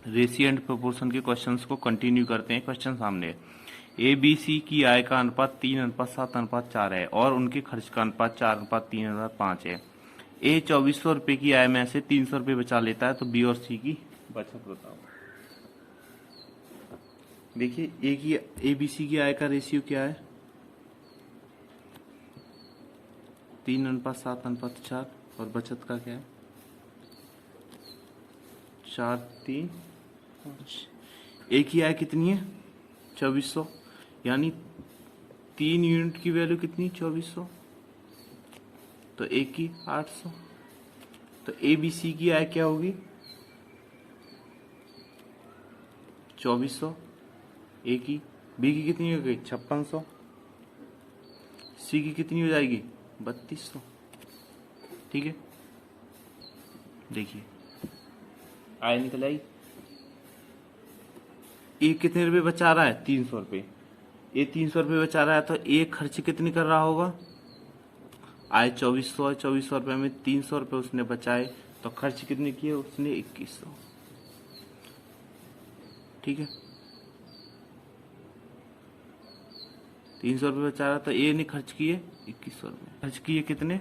Ratio and proportion के questions को continue करते हैं। क्वेश्चन सामने है। ए बी सी की आय का अनुपात 3:7:4 है और उनके खर्च का अनुपात 4:3:5 है। ए 2400 रुपए की आय में से 300 रुपए बचा लेता है, तो बी और सी की बचत बताओ। देखिए ए बी सी की आय का रेशियो क्या है, 3:7:4 और बचत का क्या है 4:3:5। ए की आय कितनी है 2400, यानी 3 यूनिट की वैल्यू कितनी 2400, तो ए की 800। तो ए बी सी की आय क्या होगी 2400, ए की, बी की कितनी हो गई 5600, सी की कितनी हो जाएगी 3200। ठीक है, देखिए आय निकल आई। ए कितने रुपए बचा रहा है 300 रुपए, ए 300 रुपए बचा रहा है, तो ए खर्च कितनी कर रहा होगा, आय 2400, 2400 रुपए में 300 रुपए उसने बचाए, तो खर्च कितने किए उसने 2100। ठीक है, 300 रुपए बचा रहा, तो ए ने खर्च किए 2100 रुपए, खर्च किए कितने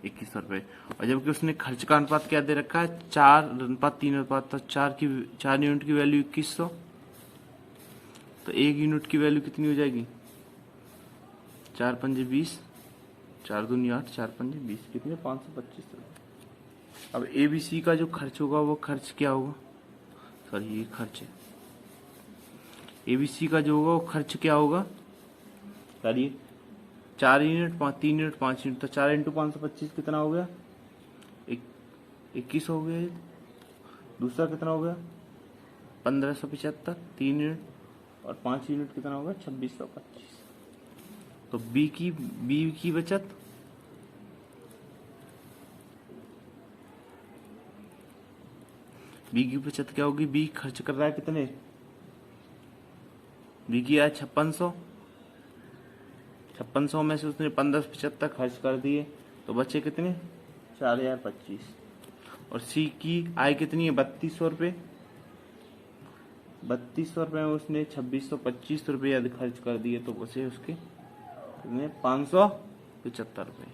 2100 रुपए। और जबकि उसने खर्च का अनुपात क्या दे रखा है 4:3:5, तो 4 यूनिट की वैल्यू 2100, तो 1 यूनिट की वैल्यू कितनी हो जाएगी 4 पंजे 20, 4 दूनी 8, 4 पंजे 20, कितने 525 रुपए। अब ए बी सी का जो खर्च होगा वो खर्च क्या होगा, सॉरी ये खर्च है, ए बी सी का जो होगा वो खर्च क्या होगा, करिए 4 यूनिट 3 यूनिट 5 यूनिट, तो 4 × 525 कितना हो गया 21 हो गया। दूसरा कितना हो गया 1575, 3 यूनिट और 5 यूनिट कितना होगा 2625। तो बी की बचत क्या होगी, बी खर्च कर रहा है कितने, बी की आय 5600 में से उसने 1575 खर्च कर दिए, तो बचे कितने 4025। और सी की आय कितनी है 3200 रुपए, 3200 रुपए में उसने 2625 रुपए यदि खर्च कर दिए, तो बचे उसके कितने 575 रुपए।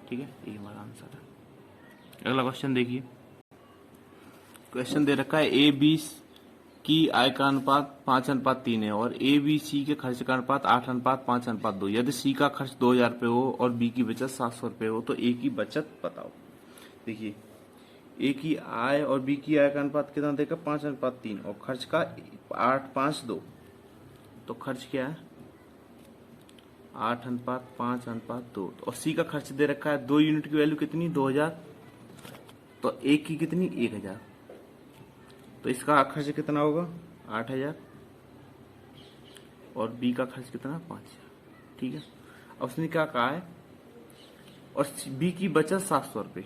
ठीक है, ये हमारा आंसर है। अगला क्वेश्चन देखिए, क्वेश्चन दे रखा है ए बी की आय का अनुपात 5:3 है और ए बी सी के खर्च का अनुपात 8:5:2। यदि सी का खर्च 2000 रुपए हो और बी की बचत 700 रुपए हो, तो ए की बचत बताओ। देखिए ए की आय और बी की आय का अनुपात कितना देगा 5:3 और खर्च का 8:5:2, तो खर्च क्या है 8:5:2। और सी का खर्च दे रखा है 2 यूनिट की वैल्यू कितनी 2000, तो ए की कितनी 1000, तो इसका खर्च कितना होगा 8000 और बी का खर्च कितना 5000। ठीक है, अब उसने क्या कहा है, और बी की बचत 700 रुपए,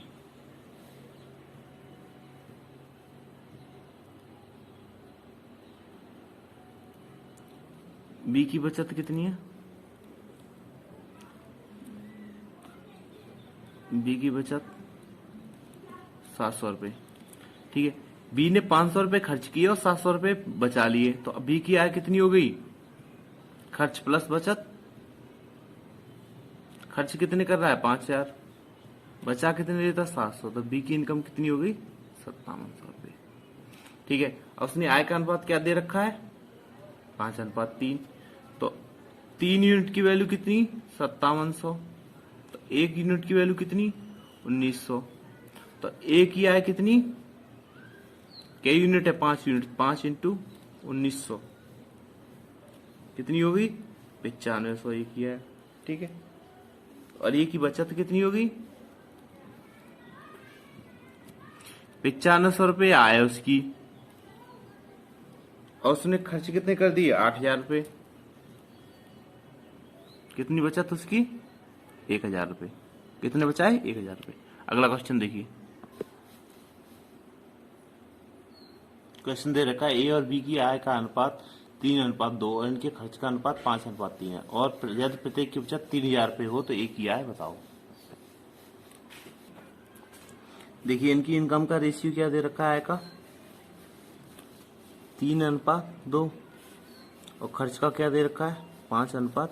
बी की बचत कितनी है, बी की बचत 700 रुपए। ठीक है, बी ने 500 रुपए खर्च किए और 700 रुपए बचा लिए, तो बी की आय कितनी हो गई, खर्च प्लस बचत, खर्च कितने कर रहा है 5000, बचा कितने देता 700, तो बी की इनकम कितनी हो गई 5700 रुपए। ठीक है, अब उसने आय का अनुपात क्या दे रखा है 5:3, तो 3 यूनिट की वैल्यू कितनी 5700, तो 1 यूनिट की वैल्यू कितनी 1900, तो ए की आय कितनी, कई यूनिट है 5 यूनिट, 5 × 1900 कितनी होगी 9500 ए की आय। ठीक है, और ए की बचत कितनी होगी 9500 रुपये आय उसकी, और उसने खर्च कितने कर दिए 8000 रुपये, कितनी बचत उसकी 1000 रुपये, कितने बचाए 1000 रुपये। अगला क्वेश्चन देखिए, क्वेश्चन दे रखा है ए और बी की आय का अनुपात 3:2 और इनके खर्च का अनुपात 5:3 है और यदि प्रत्येक की बचत 3000 रुपये हो तो ए की आय बताओ। देखिए इनकी इनकम का रेशियो क्या दे रखा है आय का 3:2 और खर्च का क्या दे रखा है 5:3।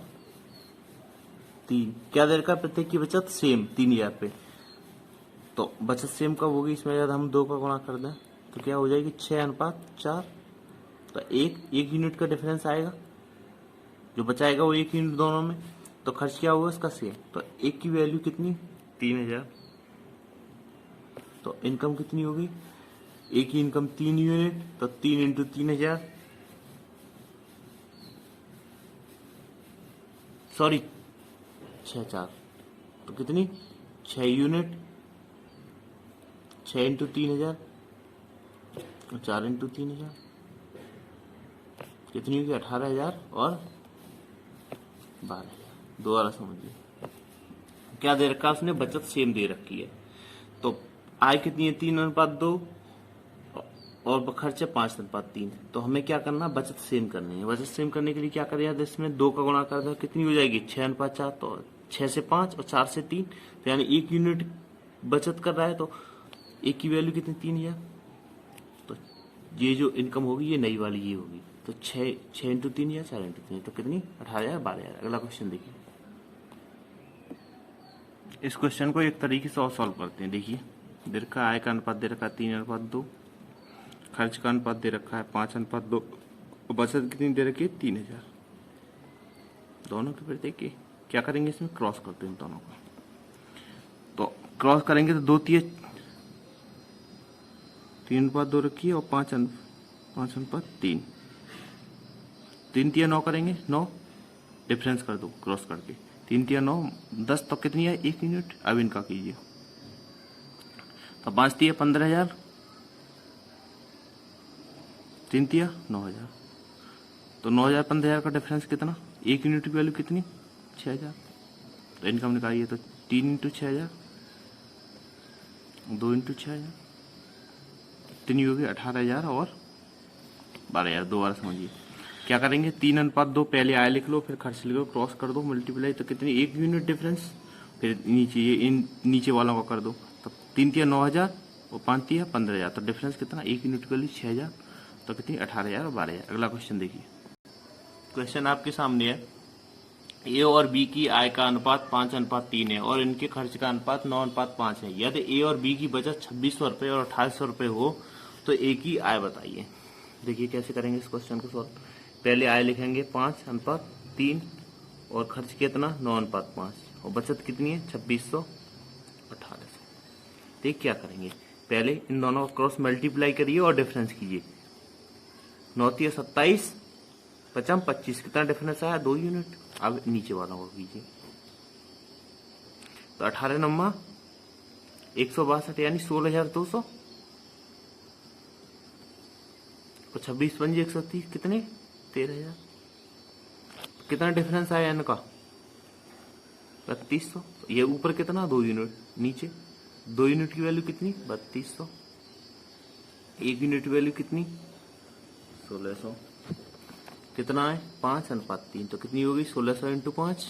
क्या दे रखा है प्रत्येक की बचत सेम 3000 पे। तो बचत सेम कब होगी इसमें यदि हम 2 का गुणा कर दें तो क्या हो जाएगी 6:4। तो एक यूनिट का डिफरेंस आएगा, जो बचाएगा वो 1 यूनिट दोनों में। तो खर्च क्या होगा इसका सेम। तो एक की वैल्यू कितनी 3000। तो इनकम कितनी होगी, एक की इनकम 3 यूनिट, तो 3 इंटू 3000 सॉरी 6 तो कितनी 6 यूनिट, 6 इंटू 3000 और 4 इंटू 3000 कितनी होगी 18,000 और 12,000। दोबारा समझिए क्या दे रखा है उसने, बचत सेम दे रखी है। तो आय कितनी है 3:2 और खर्च है 5:3। तो हमें क्या करना, बचत सेम करनी है। बचत सेम करने के लिए क्या करें, इसमें 2 का गुणा कर दो कितनी हो जाएगी 6:4। तो 6 से 5 और 4 से 3, तो यानी 1 यूनिट बचत कर रहा है। तो एक की वैल्यू कितनी 3000। तो ये जो इनकम होगी ये नई वाली ये होगी। तो 6 इंटू 3000 4 इंटू 3 तो कितनी 18,000 12,000। अगला क्वेश्चन देखिए। इस क्वेश्चन को एक तरीके से और सॉल्व करते हैं। देखिए दे रखा आय का अनुपात दे रखा है 3:2, खर्च का अनुपात दे रखा है 5:2, बचत कितनी दे रखी है 3000। दोनों के फिर देखिए क्या करेंगे, इसमें क्रॉस करते हैं दोनों को। तो क्रॉस करेंगे तो 2 3 3:2 रखी है और 5:3 3 3 9 करेंगे 9 डिफरेंस कर दो क्रॉस करके 3 3 9 10 तो कितनी है 1 यूनिट। अब इनका कीजिए तो 5 3 15,000 3 3 9,000। तो 9,000 15,000 का डिफरेंस कितना, 1 यूनिट की वैल्यू कितनी 6,000। तो इनकम निकालिए तो 3 इंटू 6,000 2 इंटू 6,000 कितनी होगी 18,000 और 12,000। दोबारा समझिए क्या करेंगे 3:2 पहले आय लिख लो फिर खर्च लिख लो, क्रॉस कर दो मल्टीप्लाई तो कितनी 1 यूनिट डिफरेंस। फिर नीचे ये इन नीचे वालों का कर दो तो 3 3 9,000 और 5 3 15,000। तो डिफरेंस कितना 1 यूनिट की वैल्यू 6,000। तो कितनी 18,000 और 12,000। अगला क्वेश्चन देखिए। क्वेश्चन आपके सामने है ए और बी की आय का अनुपात 5:3 है और इनके खर्च का अनुपात 9:5 है। यदि ए और बी की बचत 2600 रुपये और 2800 रुपये हो तो ए की आय बताइए। देखिए कैसे करेंगे इस क्वेश्चन को सॉल्व। पहले आय लिखेंगे 5:3 और खर्च कितना 9:5 और बचत कितनी है 2600 1800। देख क्या करेंगे, पहले इन दोनों का क्रॉस मल्टीप्लाई करिए और डिफरेंस कीजिए। 9 3 27 5 25 कितना डिफरेंस आया 2 यूनिट। अब नीचे वालों को कीजिए तो 18 9 162 यानी 16,200 और 26 5 130 कितने 13,000। कितना डिफरेंस आया इनका 3200। ये ऊपर कितना 2 यूनिट, नीचे 2 यूनिट की वैल्यू कितनी 3200, 1 यूनिट की वैल्यू कितनी 1600। कितना है 5:3 तो कितनी होगी 1600 इंटू 5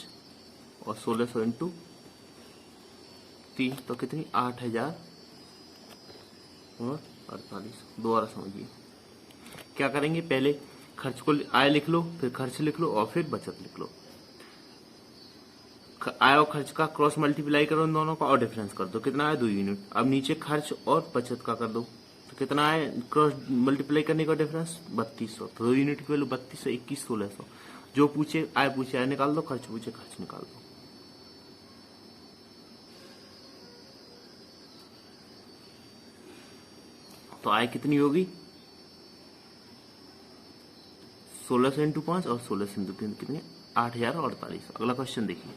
और 1600 इंटू 3 तो कितनी 8,000 और 48। दोबारा समझिए क्या करेंगे, पहले खर्च को आय लिख लो फिर खर्च लिख लो और फिर बचत लिख लो। आय और खर्च का क्रॉस मल्टीप्लाई करो इन दोनों का और डिफरेंस कर दो कितना है 2 यूनिट। अब नीचे खर्च और बचत का कर दो तो कितना है क्रॉस मल्टीप्लाई करने का डिफरेंस 3200। तो 2 यूनिट की वैल्यू 3200 21 1600। जो पूछे आय निकाल दो, खर्च पूछे खर्च निकाल दो। तो आय कितनी होगी 1600 इंटू 5 और 1600 इंटू 3 कितनी 8,048। अगला क्वेश्चन देखिए।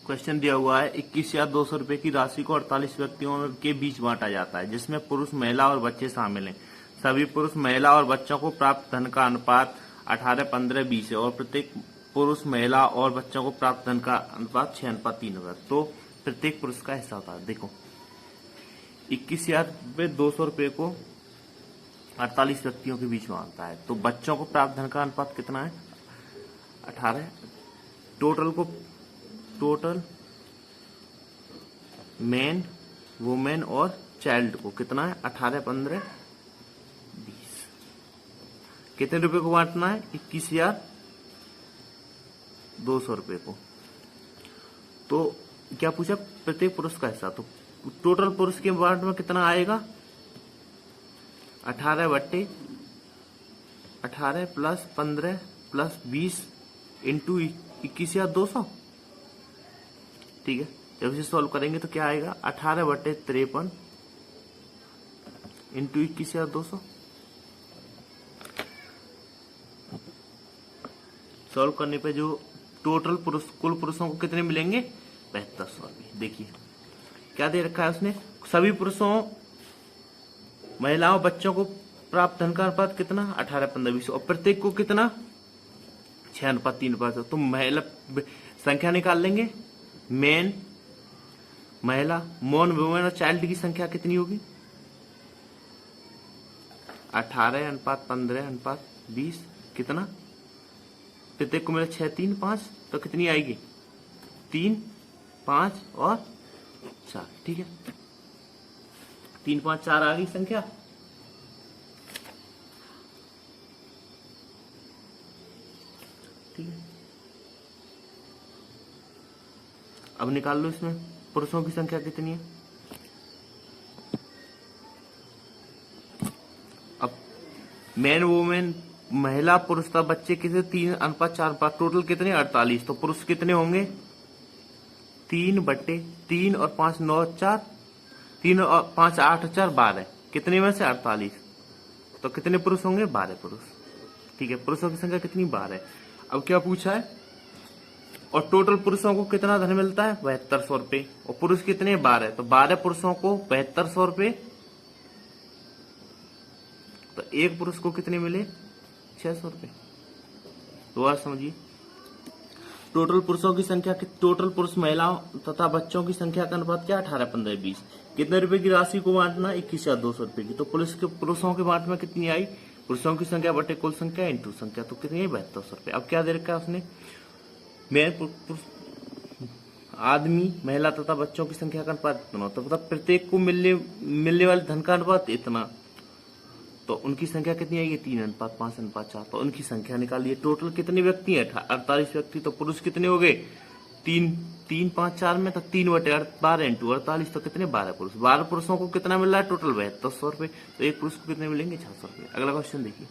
क्वेश्चन दिया हुआ है 21,200 रुपए की राशि को 48 व्यक्तियों के बीच बांटा जाता है जिसमें पुरुष महिला और बच्चे शामिल हैं। सभी पुरुष महिला और बच्चों को प्राप्त धन का अनुपात 18 15 20 है और प्रत्येक पुरुष महिला और बच्चों को प्राप्त धन का अनुपात 6:3 होगा। तो प्रत्येक पुरुष का हिस्सा होता है। देखो 21,200 रुपए को 48 व्यक्तियों के बीच बांटता है तो बच्चों को प्राप्त धन का अनुपात कितना है 18। टोटल मैन वुमेन और चाइल्ड को कितना है 18 15 20। कितने रुपए को बांटना है? 21,200 रुपए को। तो क्या पूछा? प्रत्येक पुरुष का हिस्सा। तो टोटल पुरुष के बांट में कितना आएगा? 18 प्लस 15 प्लस 20 इंटू 21,200। ठीक है, जब इसे सॉल्व करेंगे तो क्या आएगा? 18/53 इंटू 21,200। सॉल्व करने पे जो टोटल पुरुष, कुल पुरुषों को कितने मिलेंगे? 7200 रुपये। देखिए क्या दे रखा है उसने? सभी पुरुषों, महिलाओं, बच्चों को प्राप्त धन का अनुपात कितना? 18, 15, 20 और प्रत्येक को कितना? 6:3। तो महिला संख्या निकाल लेंगे। मेन, महिला, मोन, वुमेन और चाइल्ड की संख्या कितनी होगी? 18:15:20 कितना? प्रत्येक को मिला 6, 3, 5 तो कितनी आएगी? 3, 5 और 4। ठीक है, 3, 5, 4 आ गई संख्या। ठीक है, अब निकाल लो इसमें पुरुषों की संख्या कितनी है। अब मैन, वुमेन, महिला, पुरुष था, बच्चे कितने? 3:4। टोटल कितने? 48। तो पुरुष कितने होंगे? 3/3 और 5, 9, 4। 3 और 5, 8, 4, 12। कितने में से? 48। तो कितने पुरुष होंगे? 12 पुरुष। ठीक है, पुरुषों की संख्या कितनी? 12। अब क्या पूछा है? और टोटल पुरुषों को कितना धन मिलता है? 7200 रुपये। और पुरुष कितने? 12। तो 12 पुरुषों को 7200 रुपये। तो एक पुरुष को कितने मिले? 600 रुपये। दोबारा समझिए, टोटल पुरुषों की संख्या, टोटल पुरुष, महिलाओं तथा बच्चों की संख्या का अनुपात क्या? 18, 15, 20। कितने रुपए की राशि को बांटना? 21,200 रुपये की। तो पुरुषों के बांट में कितनी आई? पुरुषों की संख्या बटे कुल संख्या इंटू संख्या। तो कितनी है? 7200 रुपये। अब क्या दे रखा है उसने? आदमी, महिला तथा बच्चों की संख्या का अनुपात इतना। तो मतलब प्रत्येक को मिलने वाले धन का अनुपात इतना। तो उनकी संख्या कितनी आएगी? 3:5:4। तो उनकी संख्या निकालिए। टोटल कितने व्यक्ति हैं? 48 व्यक्ति। तो पुरुष कितने हो गए? 3, 5, 4 में तो 3/12 इंटू 48। तो कितने? 12 पुरुष। 12 पुरुषों को कितना मिल रहा है? टोटल 7200 रुपये। तो एक पुरुष को कितने मिलेंगे? 600 रुपये। अगला क्वेश्चन देखिए।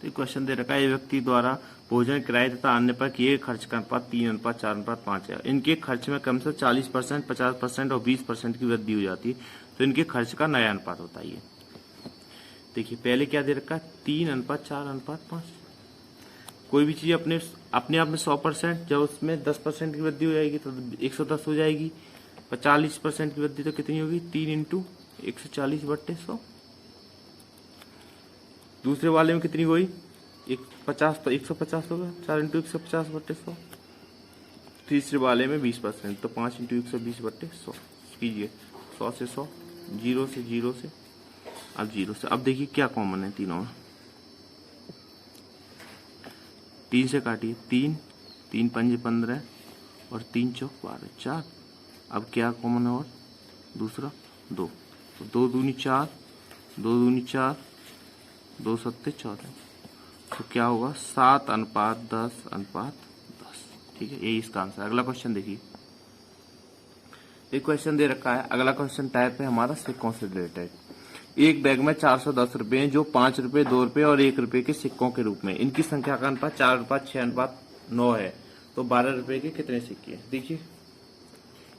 तो क्वेश्चन दे रखा है, ये व्यक्ति द्वारा भोजन, किराए तथा अन्य पर किए खर्च का अनुपात 3:4:5 है। इनके खर्च में कम से 40%, 50% और 20% की वृद्धि हो जाती है। तो इनके खर्च का नया अनुपात होता है। देखिए पहले क्या दे रखा है? 3:4:5। कोई भी चीज अपने आप में 100%, जब उसमें 10% की वृद्धि हो जाएगी तो 110 हो जाएगी। 40% की वृद्धि तो कितनी होगी? 3 इंटू 140/100। दूसरे वाले में कितनी हुई? 50 तो 150 होगा। 4 इंटू 150/100। तीसरे वाले में 20% तो 5 इंटू 120/100 कीजिए। 100 से 100, 0 से 0 से, अब 0 से। अब देखिए क्या कॉमन है तीनों में। 3 से काटिए। 3, 3 पंजे 15 और 3 चौक 12, 4। अब क्या कॉमन है? और दूसरा 2। तो 2 दूनी 4, 2 दूनी 4, 2 सत्ते 14। तो क्या होगा? 7:10:10। ठीक है, यही इसका आंसर है। अगला क्वेश्चन देखिए। एक क्वेश्चन दे रखा है। अगला क्वेश्चन टाइप है हमारा सिक्कों से रिलेटेड। एक बैग में 410 रुपए हैं, जो 5 रुपए, 2 रुपए और 1 रुपए के सिक्कों के रूप में। इनकी संख्या का अनुपात 4:6:9 है। तो 12 रुपए के कितने सिक्के हैं? देखिए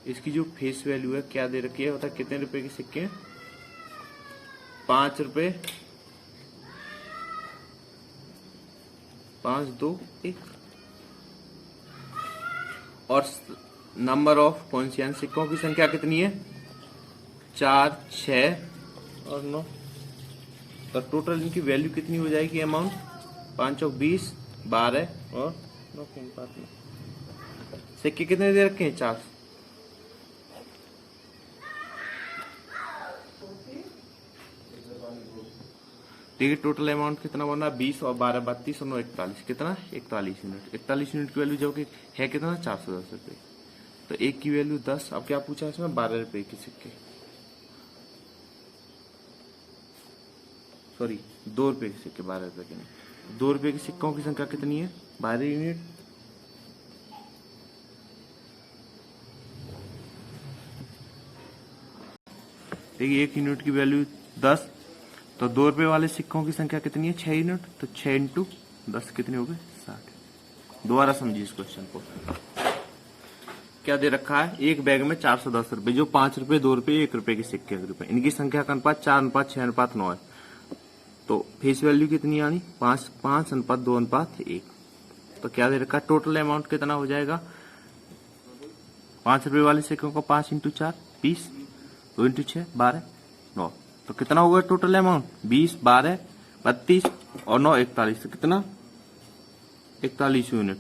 इसकी जो फेस वैल्यू है क्या दे रखी है? बता कितने रुपए के सिक्के हैं? 5 रुपए, 5, 2, 1। और नंबर ऑफ कॉन्शियन सिक्कों की संख्या कितनी है? 4, 6 और 9। तो टोटल इनकी वैल्यू कितनी हो जाएगी? अमाउंट 5 और 20, 12 और 9 के अनुपात में। सिक्के कितने दे रखे हैं? 4। देखिए टोटल अमाउंट कितना बना? 20 और 12 32 और 9 41। कितना? 41 यूनिट। 41 यूनिट की वैल्यू जो कि है कितना? 410 रुपये। तो एक की वैल्यू 10। अब क्या पूछा इसमें? 12 रुपए के सिक्के। सॉरी 2 रुपये के सिक्के, 12 रुपये के नहीं। 2 रुपये के सिक्कों की संख्या कितनी है? 12 यूनिट। देखिए 1 यूनिट की वैल्यू 10, तो 2 रुपये वाले सिक्कों की संख्या कितनी है? 6 यूनिट। तो 6 इंटू 10 कितने हो गए? 60। दोबारा समझिए इस क्वेश्चन को। क्या दे रखा है? एक बैग में 410 रुपए, जो 5 रुपए, 2 रुपए, 1 रुपए के सिक्के के रुपए, इनकी संख्या का अनुपात 4:6:9 है। तो फेस वैल्यू कितनी आनी? 5:2:1। तो क्या दे रखा है? टोटल अमाउंट कितना हो जाएगा? 5 रुपए वाले सिक्कों को 5 इंटू 4 20, 2 इंटू 6 12, 9। तो कितना होगा टोटल अमाउंट? 20, 12, 32 और 9 41। तो कितना? 41 यूनिट।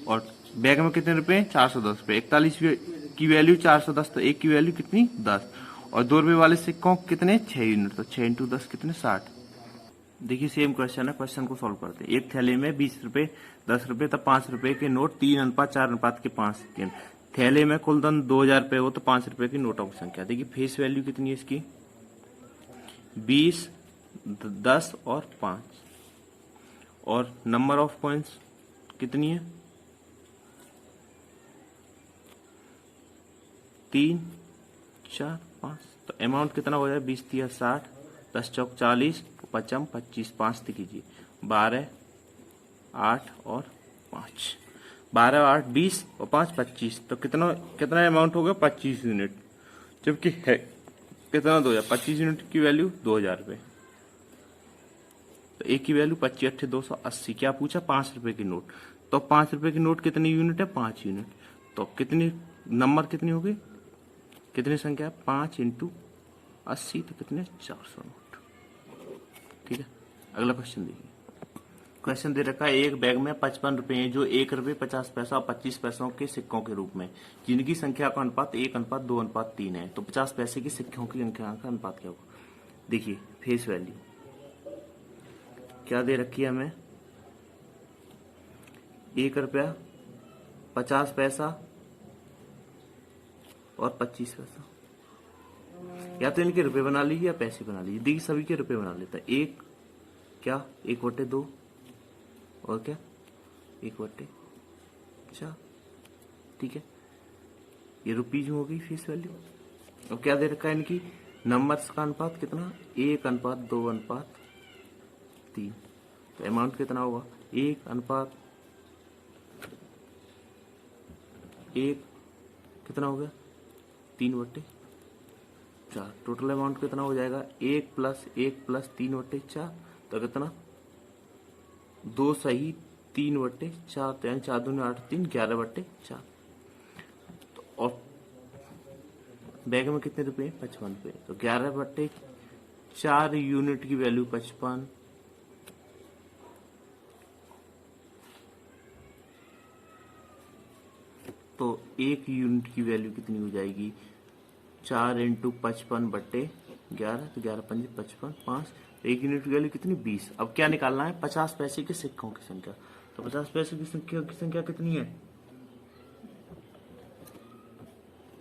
और बैग में कितने रुपए? 410 रुपए। 41 की वैल्यू 410, तो 1 की वैल्यू कितनी? 10। और 2 रुपए वाले सिक्कों कितने? 6 यूनिट। तो 6 इंटू 10 कितने? 60। देखिए सेम क्वेश्चन है, क्वेश्चन को सॉल्व करते हैं। एक थैले में 20 रुपए, 10 रुपए तब 5 रुपए के नोट 3:4:5 थैले में कुल धन 2000 रुपए हो तो 5 रुपए की नोटों की संख्या। देखिए फेस वैल्यू कितनी है इसकी? 20, 10 और 5। और नंबर ऑफ कॉइन्स कितनी है? 3, 4, 5। तो अमाउंट कितना हो जाए? 20 3 60, 10 चौक 40, 55 25, 5 कीजिए 12, 8 और 5। 12, 8, 20 और 5 25। तो कितना कितना अमाउंट हो गया? 25 यूनिट। जबकि है कितना? 2000। 25 यूनिट की वैल्यू 2000 रुपए। तो एक की वैल्यू 25 8 280। क्या पूछा? 5 रुपए की नोट। तो 5 रुपए की नोट कितनी यूनिट है? 5 यूनिट। तो कितनी नंबर कितनी हो गई? कितनी संख्या? 5 इंटू 80। तो कितने? 400 नोट। ठीक है, अगला क्वेश्चन देखिए। क्वेश्चन दे रखा है एक बैग में 55 रुपए हैं, जो 1 रुपए 50 पैसा और 25 पैसों के सिक्कों के रूप में, जिनकी संख्या का अनुपात 1:2:3 है। तो 50 पैसे के सिक्कों की संख्या का अनुपात क्या होगा? देखिए फेस वैल्यू क्या दे रखी है हमें? 1 रुपया, 50 पैसा और 25 पैसा। या तो इनके रुपए बना लीजिए या पैसे बना लीजिए। देखिए सभी के रुपए बना लेता है। 1 क्या? 1/2 और क्या? 1/4। ठीक है, ये रुपीज हो गई फेस वैल्यू। अब क्या दे रखा है इनकी? नंबर्स का अनुपात कितना? 1:2:3। तो अमाउंट कितना होगा? 1:1 कितना हो गया? 3/4। टोटल अमाउंट कितना हो जाएगा? 1 + 1 + 3/4। तो कितना? 2 सही 3/4। तो यानी 4 दूनी 8 3 11/4। तो और बैग में कितने रुपए? 55 रुपए। तो 11/4 यूनिट की वैल्यू 55। तो 1 यूनिट की वैल्यू कितनी हो जाएगी? 4 इंटू 55/11। तो 11 5 55 5। 1 यूनिट की वैल्यू कितनी? 20। अब क्या निकालना है? 50 पैसे के सिक्कों की संख्या। तो 50 पैसे की संख्या कितनी है?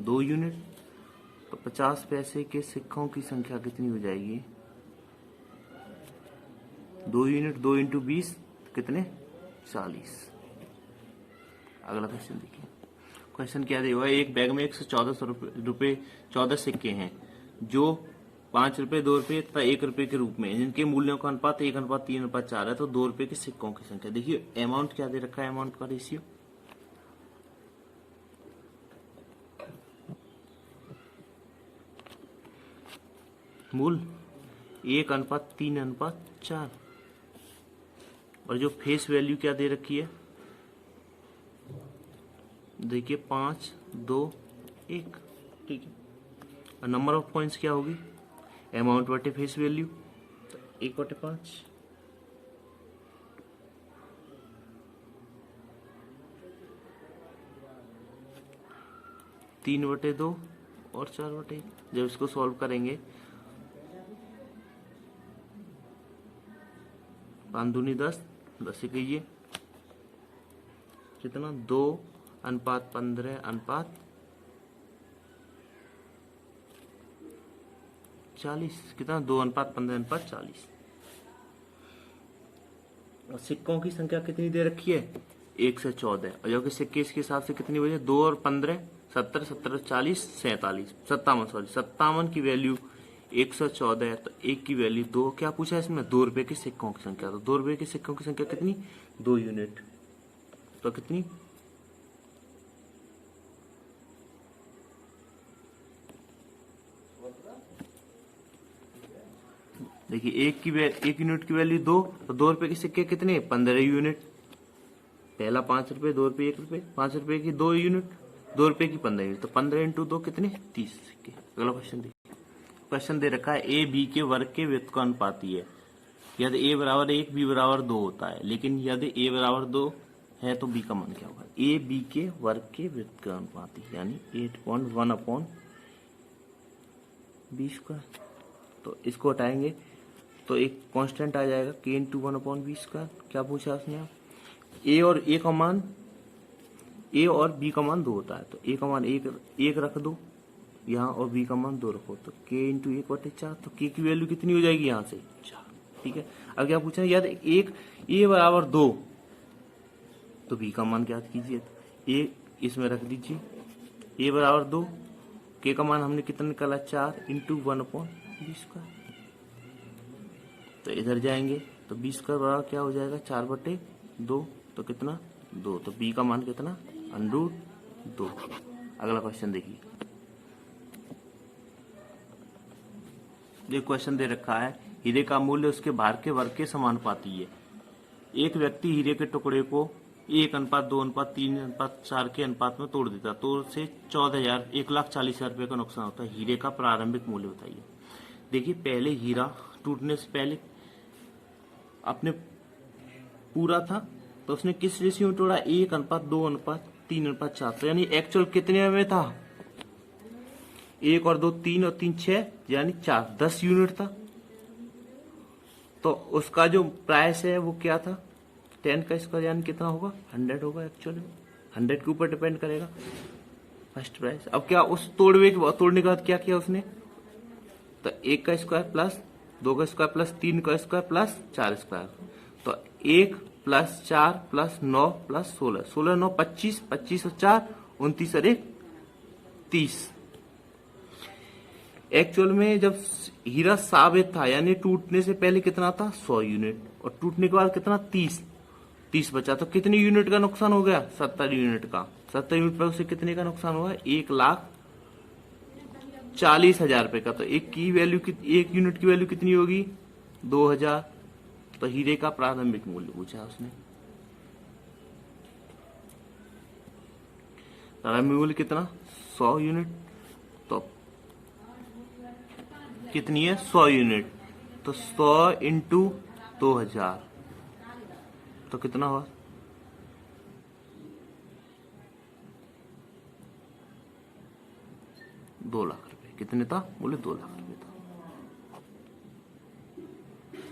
2 यूनिट। तो 50 पैसे के सिक्कों की संख्या कितनी हो जाएगी? 2 यूनिट। 2 इंटू 20 कितने? 40। अगला क्वेश्चन देखिए। क्वेश्चन क्या दिया हुआ है? एक बैग में 114 रुपए 14 सिक्के हैं, जो 5 रुपए, 2 रुपए तथा 1 रुपए के रूप में, जिनके मूल्यों का अनुपात 1:3:4 है। तो 2 रुपए के सिक्कों की संख्या। देखिए अमाउंट क्या दे रखा है? अमाउंट का रेशियो मूल 1:3:4। और जो फेस वैल्यू क्या दे रखी है? देखिए 5 2 1। ठीक है, और नंबर ऑफ पॉइंट्स क्या होगी? अमाउंट बटे फेस वैल्यू। 1/5। 3/2 और 4/1। जब इसको सॉल्व करेंगे 5 दूनी 10, 10 से कीजिए कितना? 2:15:4। 40 कितना 2:15:40। और सिक्कों की संख्या कितनी दे रखी है 1 से 14। और जो कि सिक्के इसके हिसाब से कितनी बजे 2 और 15 70 70 40 47 57 सॉरी 57 की वैल्यू 114 है। तो एक की वैल्यू 2। क्या पूछा है इसमें 2 रुपए के सिक्कों की संख्या। तो 2 रुपए के सिक्कों की संख्या कितनी 2 यूनिट। तो कितनी देखिए एक यूनिट की वैल्यू 2। तो 2 रुपए के सिक्के कितने 15 यूनिट। पहला 5 रुपए 2 रुपए 1 रुपए 5 रुपए की 2 यूनिट 2 रुपए की 15 यूनिट। तो 15 इंटू 2 कितने 30 सिक्के। अगला क्वेश्चन देखिए। क्वेश्चन दे रखा है ए बी के वर्ग के व्युत्क्रमानुपाती है। यदि ए बराबर 1 बी बराबर 2 होता है, लेकिन यदि ए बराबर 2 है तो बी का मान क्या होगा। ए बी के वर्ग के व्युत्क्रमानुपाती यानी 8.1/b²। तो इसको हटाएंगे तो एक कांस्टेंट आ जाएगा k इंटू 1/b²। क्या पूछा उसने ए और b का मान 2 होता है। तो a का मान 1 रख दो यहाँ और b का मान 2 रखो। तो k इंटू 1/4। तो k की वैल्यू कितनी हो जाएगी यहाँ से 4। ठीक है। अब क्या पूछा याद a बराबर 2 तो b का मान ज्ञात कीजिए। तो a इसमें रख दीजिए a बराबर 2 k का मान हमने कितना निकाला 4 इंटू 1/b²। तो इधर जाएंगे तो b² बराबर क्या हो जाएगा 4/2। तो कितना 2। तो b का मान कितना √2। अगला क्वेश्चन देखिए। ये क्वेश्चन दे रखा है हीरे का मूल्य उसके भार के वर्ग के समानुपाती है। एक व्यक्ति हीरे के टुकड़े को 1:2:3:4 के अनुपात में तोड़ देता तो उसे 1,40,000 रुपए का नुकसान होता है। हीरे का प्रारंभिक मूल्य बताइए। देखिए पहले हीरा टूटने से पहले अपने पूरा था तो उसने किस रेशियो में तोड़ा 1:2:3:4। तो यानी एक्चुअल कितने में था 1 और 2 3 और 3 6 यानी 4 10 यूनिट था। तो उसका जो प्राइस है वो क्या था 10 का स्क्वायर यानी कितना होगा 100 होगा। एक्चुअली 100 के ऊपर डिपेंड करेगा फर्स्ट प्राइस। अब क्या उस तोड़ने के बाद क्या किया उसने तो 1 का स्क्वायर प्लस 2 का स्क्वायर प्लस 3 का स्क्वायर प्लस 4 स्क्वायर। तो 1 प्लस 4 प्लस 9 प्लस 16 16 9 25 25 और 4 29 और 1 30। एक्चुअल में जब हीरा साबित था यानी टूटने से पहले कितना था 100 यूनिट और टूटने के बाद कितना 30 बचा। तो कितने यूनिट का नुकसान हो गया 70 यूनिट का। 70 यूनिट पर उसे कितने का नुकसान हुआ 1,40,000 रुपए का। तो एक यूनिट की वैल्यू कितनी होगी 2000। तो हीरे का प्रारंभिक मूल्य पूछा उसने। प्रारंभिक मूल्य कितना 100 यूनिट। तो कितनी है 100 यूनिट। तो 100 इंटू 2000 तो कितना हुआ 2 लाख रुपए। कितने था बोले 2 लाख रुपए था।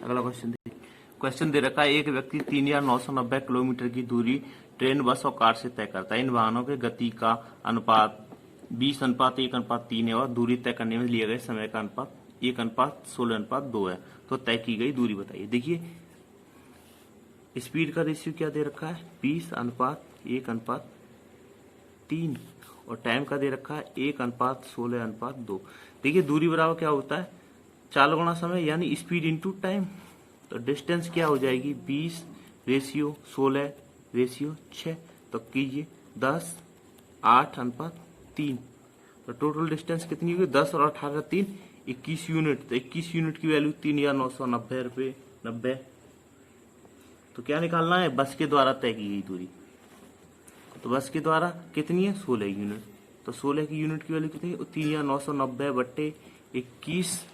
अगला क्वेश्चन देखिए। क्वेश्चन दे रखा है एक व्यक्ति 3,990 किलोमीटर की दूरी ट्रेन बस और कार से तय करता है। इन वाहनों के गति का अनुपात 20:1:3 है और दूरी तय करने में लिए गए समय का अनुपात 1:16:2 है। तो तय की गई दूरी बताइए। देखिए स्पीड का रेशियो क्या दे रखा है 20:1:3 और टाइम का दे रखा है 1:16:2। देखिए दूरी बराबर क्या होता है 4 गुना समय यानी स्पीड इंटू टाइम। तो डिस्टेंस क्या हो जाएगी 20 रेशियो 16 रेशियो 6। तो कीजिए 10:8:3। तो टोटल डिस्टेंस कितनी होगी 10 और 18 3 21 यूनिट। तो 21 यूनिट की वैल्यू 3,990 रुपए 90। तो क्या निकालना है बस के द्वारा तय की गई दूरी। तो बस के द्वारा कितनी है 16 यूनिट। तो 16 की यूनिट की वैल्यू कितनी है 3,990 बट्टे 21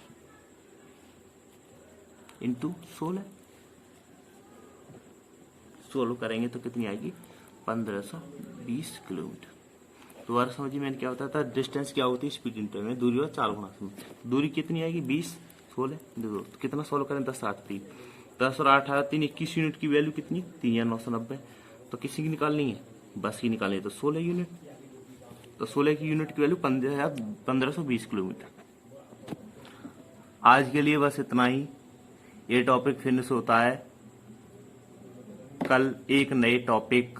इंटू 16 करेंगे तो कितनी आएगी 1520 किलोमीटर। दोबारा समझिए मैंने क्या बताया था डिस्टेंस क्या होती है स्पीड इंटू में दूरी और 4 गुना समय। दूरी कितनी आएगी 20 16 देखो तो कितना 16 करें 10 8 3 10 और 18 3 21 यूनिट की वैल्यू कितनी 3,990। तो किसी की निकालनी है बस की निकालनी है तो 16 यूनिट। तो 16 की यूनिट की वैल्यू 1520 किलोमीटर। आज के लिए बस इतना ही। ये टॉपिक फिनिश होता है, कल एक नए टॉपिक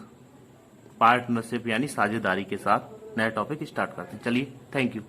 पार्टनरशिप यानी साझेदारी के साथ नया टॉपिक स्टार्ट करते हैं। चलिए, थैंक यू।